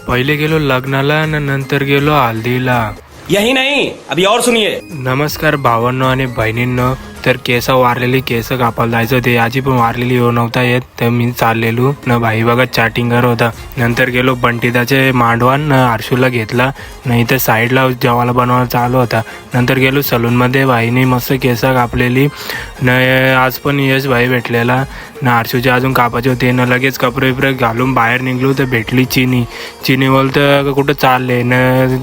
पहिले गेलो लग्नाला आणि नंतर गेलो हल्दीला. यही नहीं अभी और सुनिए. नमस्कार भावांनो आणि बहिणींनो. तर केस वारलेली केस कापायला जायचं होते. आजी पण वारलेली येऊ नव्हता येत, तर मी चाललेलो न भाई बघा चॅटिंग करत होता. नंतर गेलो बंटीदाचे मांडवान न आरशूला घेतला, नाही तर साईडला जेवायला बनवायला चालू होता. नंतर गेलो सलूनमध्ये, भाईने मस्त केस कापलेली न. आज पण यश भाई भेटलेला न. आरशूचे अजून कापायचे होते न. लगेच कपडे बिपडे घालून बाहेर निघलो तर भेटली चिनी बोलतं कुठं चालले न.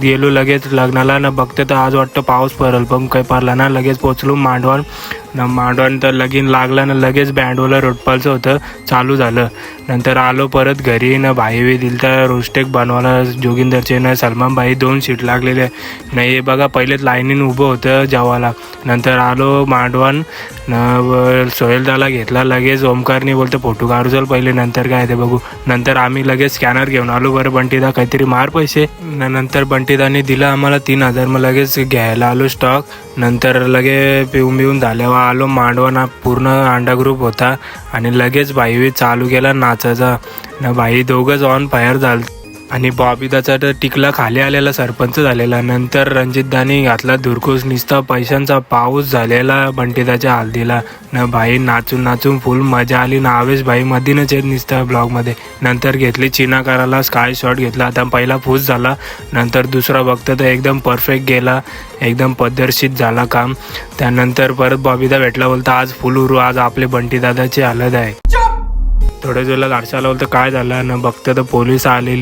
गेलो लगेच लग्नाला न. बघते तर आज वाटतं पाऊस पडेल, पण काही पडला ना. लगेच पोचलो मांडवान तर लगीन लागलं ना. लगेच बँडवाला रोटपालचं होतं चालू झालं. नंतर आलो परत घरी न. भाई बी दिल तर रोस्टेक बनवायला जोगिंदरचे न. सलमान भाई 2 सीट लागलेले नाही बघा. पहिलेच लाईनीन उभं होतं जेवायला. नंतर आलो मांडवान न. सोहेलदाला घेतला लगेच. ओमकारनी बोलतो फोटो काढू चल पहिले, नंतर काय ते बघू. नंतर आम्ही लगेच स्कॅनर घेऊन आलो. बरं बंटीदा काहीतरी मार पैसे नंतर बंटीदाने दिला आम्हाला 3,000. मग लगेच घ्यायला आलो स्टॉक. नंतर लगे पिऊन झाल्यावर आलो मांडवाना. पूर्ण अंडा ग्रुप होता आणि लगेच भाई चालू केला नाचायचा ना. भाई दोघंच ऑन फायर झालं आणि बॉबीदाचा तर टिकला खाली आलेला सरपंच झालेला. नंतर रणजितदानी घातला धुरकूस. निसता पैशांचा पाऊस झालेला बंटीदाच्या हल्दीला न. भाई नाचून फुल मजा आली ना. आवेश भाई मधीनच येत निसता ब्लॉगमध्ये. नंतर घेतली चिना करायला स्काय शॉट घेतला. आता पहिला फूस झाला, नंतर दुसरा बघतं तर एकदम परफेक्ट गेला, एकदम पद्धतशीर झाला काम. त्यानंतर परत बॉबीदा भेटला, बोलता आज फुल उरू, आज आपले बंटीदादाची हालत आहे. थोड्या वेळेला आरशाला बोलतं काय झालं न. बघतं तर पोलीस आलेली.